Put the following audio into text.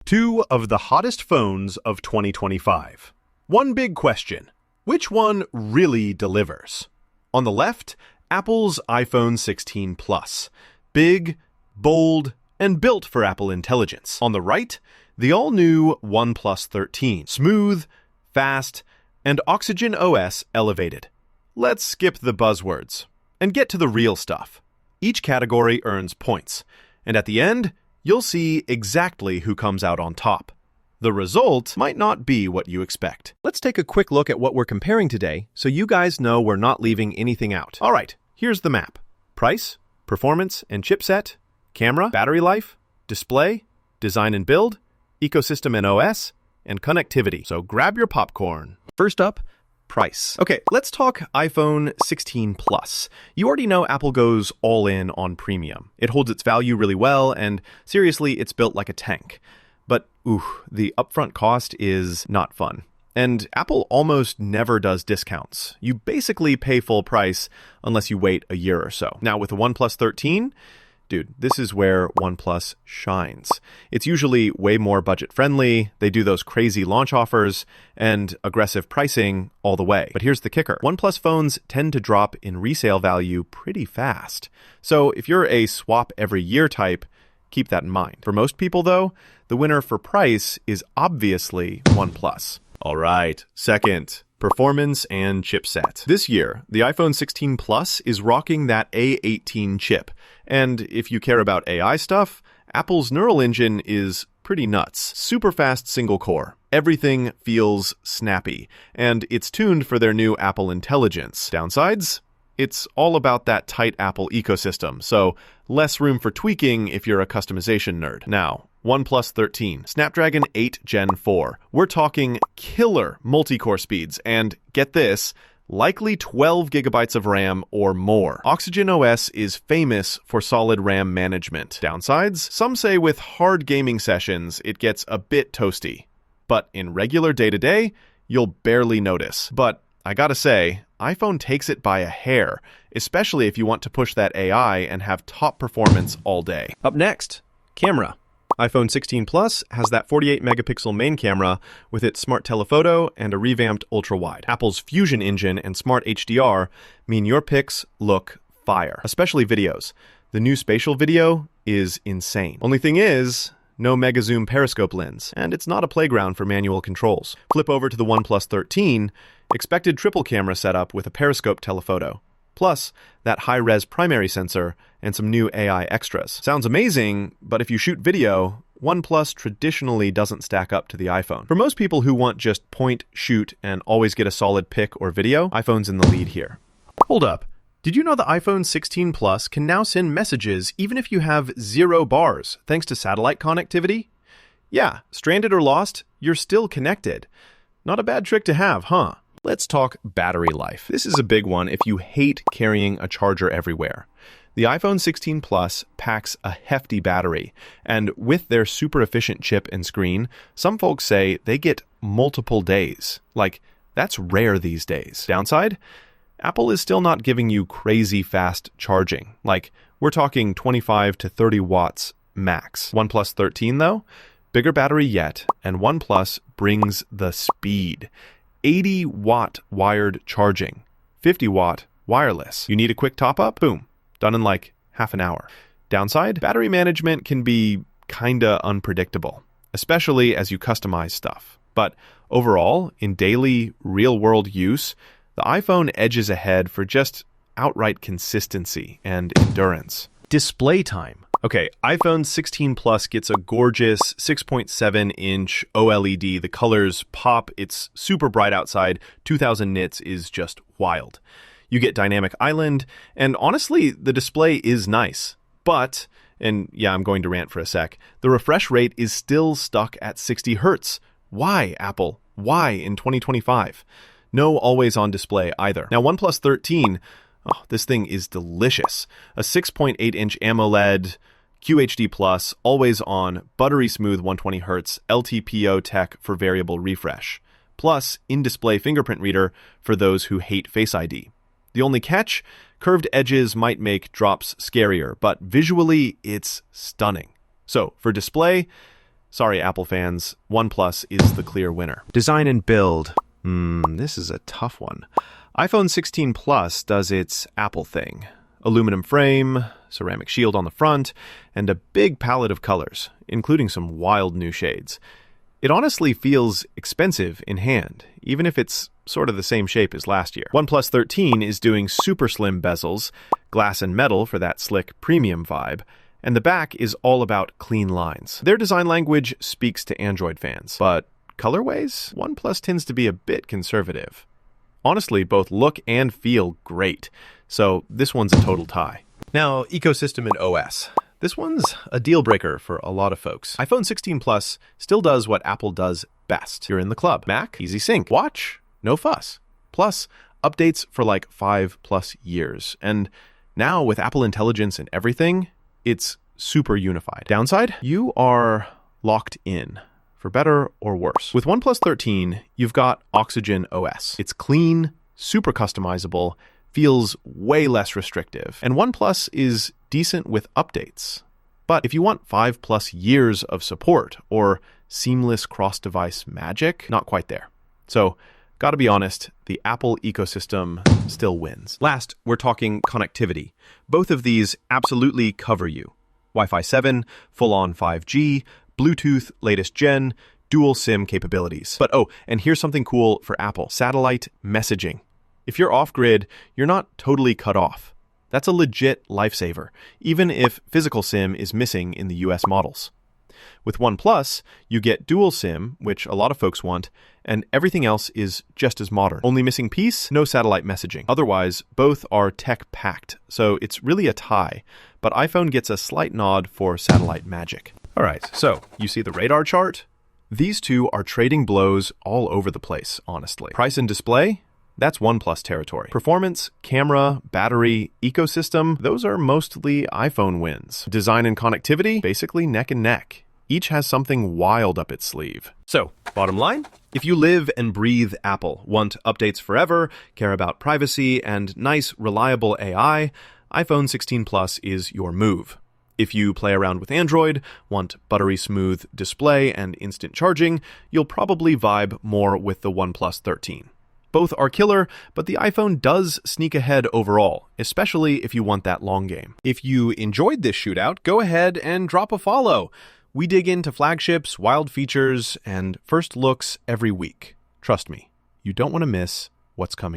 Two of the hottest phones of 2025. One big question: which one really delivers? On the left, Apple's iPhone 16 Plus. Big, bold, and built for Apple intelligence. On the right, the all-new OnePlus 13. Smooth, fast, and OxygenOS elevated. Let's skip the buzzwords and get to the real stuff. Each category earns points, and at the end, you'll see exactly who comes out on top. The result might not be what you expect. Let's take a quick look at what we're comparing today so you guys know we're not leaving anything out. All right, here's the map. Price, performance and chipset, camera, battery life, display, design and build, ecosystem and OS, and connectivity. So grab your popcorn. First up, price. Okay, let's talk iPhone 16 Plus. You already know Apple goes all in on premium. It holds its value really well, and seriously, it's built like a tank. But, the upfront cost is not fun. And Apple almost never does discounts. You basically pay full price unless you wait a year or so. Now, with the OnePlus 13, dude, this is where OnePlus shines. It's usually way more budget-friendly, they do those crazy launch offers, and aggressive pricing all the way. But here's the kicker. OnePlus phones tend to drop in resale value pretty fast. So if you're a swap every year type, keep that in mind. For most people, though, the winner for price is obviously OnePlus. All right, second, performance and chipset. This year, the iPhone 16 Plus is rocking that A18 chip. And if you care about AI stuff, Apple's Neural Engine is pretty nuts. Super fast single core. Everything feels snappy. And it's tuned for their new Apple Intelligence. Downsides? It's all about that tight Apple ecosystem, so less room for tweaking if you're a customization nerd. Now, OnePlus 13, Snapdragon 8 Gen 4. We're talking killer multi-core speeds, and get this, likely 12 gigabytes of RAM or more. OxygenOS is famous for solid RAM management. Downsides? Some say with hard gaming sessions, it gets a bit toasty. But in regular day-to-day, you'll barely notice. But I gotta say, iPhone takes it by a hair, especially if you want to push that AI and have top performance all day. Up next, camera. iPhone 16 Plus has that 48-megapixel main camera with its smart telephoto and a revamped ultra-wide. Apple's Fusion engine and smart HDR mean your pics look fire, especially videos. The new spatial video is insane. Only thing is, no mega zoom periscope lens, and it's not a playground for manual controls. Flip over to the OnePlus 13, expected triple camera setup with a periscope telephoto, plus that high-res primary sensor and some new AI extras. Sounds amazing, but if you shoot video, OnePlus traditionally doesn't stack up to the iPhone. For most people who want just point, shoot, and always get a solid pic or video, iPhone's in the lead here. Hold up. Did you know the iPhone 16 Plus can now send messages even if you have 0 bars, thanks to satellite connectivity? Yeah, stranded or lost, you're still connected. Not a bad trick to have, huh? Let's talk battery life. This is a big one if you hate carrying a charger everywhere. The iPhone 16 Plus packs a hefty battery, and with their super efficient chip and screen, some folks say they get multiple days. Like, that's rare these days. Downside? Apple is still not giving you crazy fast charging. Like, we're talking 25 to 30 watts max. OnePlus 13, though, bigger battery yet, and OnePlus brings the speed. 80-watt wired charging, 50-watt wireless. You need a quick top-up? Boom. Done in like half an hour. Downside? Battery management can be kinda unpredictable, especially as you customize stuff. But overall, in daily, real-world use, the iPhone edges ahead for just outright consistency and endurance. Display time. Okay, iPhone 16 Plus gets a gorgeous 6.7-inch OLED. The colors pop. It's super bright outside. 2000 nits is just wild. You get dynamic island, and honestly, the display is nice. But, and yeah, I'm going to rant for a sec, the refresh rate is still stuck at 60 Hz. Why, Apple? Why in 2025? No always-on display either. Now, OnePlus 13, this thing is delicious. A 6.8-inch AMOLED, QHD+, always-on, buttery smooth 120 Hz, LTPO tech for variable refresh. Plus, in-display fingerprint reader for those who hate Face ID. The only catch? Curved edges might make drops scarier, but visually, it's stunning. So, for display, Sorry, Apple fans, OnePlus is the clear winner. Design and build. This is a tough one. iPhone 16 Plus does its Apple thing. Aluminum frame, ceramic shield on the front, and a big palette of colors, including some wild new shades. It honestly feels expensive in hand, even if it's sort of the same shape as last year. OnePlus 13 is doing super slim bezels, glass and metal for that slick premium vibe, and the back is all about clean lines. Their design language speaks to Android fans, but colorways? OnePlus tends to be a bit conservative. Honestly, both look and feel great, so this one's a total tie. Now, ecosystem and OS. This one's a deal breaker for a lot of folks. iPhone 16 Plus still does what Apple does best. You're in the club. Mac, easy sync. Watch, no fuss. Plus, updates for like 5+ years. And now with Apple Intelligence and everything, it's super unified. Downside? You are locked in, for better or worse. With OnePlus 13, you've got OxygenOS. It's clean, super customizable, feels way less restrictive. And OnePlus is decent with updates. But if you want 5+ years of support or seamless cross-device magic, not quite there. So, gotta be honest, the Apple ecosystem still wins. Last, we're talking connectivity. Both of these absolutely cover you. Wi-Fi 7, full-on 5G, Bluetooth, latest gen, dual SIM capabilities. But and here's something cool for Apple, satellite messaging. If you're off-grid, you're not totally cut off. That's a legit lifesaver, even if physical SIM is missing in the US models. With OnePlus, you get dual SIM, which a lot of folks want, and everything else is just as modern. Only missing piece, no satellite messaging. Otherwise, both are tech-packed, so it's really a tie, but iPhone gets a slight nod for satellite magic. All right, so you see the radar chart? These two are trading blows all over the place, honestly. Price and display? That's OnePlus territory. Performance, camera, battery, ecosystem, those are mostly iPhone wins. Design and connectivity, basically neck and neck. Each has something wild up its sleeve. So, bottom line, if you live and breathe Apple, want updates forever, care about privacy, and nice, reliable AI, iPhone 16 Plus is your move. If you play around with Android, want buttery smooth display and instant charging, you'll probably vibe more with the OnePlus 13. Both are killer, but the iPhone does sneak ahead overall, especially if you want that long game. If you enjoyed this shootout, go ahead and drop a follow. We dig into flagships, wild features, and first looks every week. Trust me, you don't want to miss what's coming.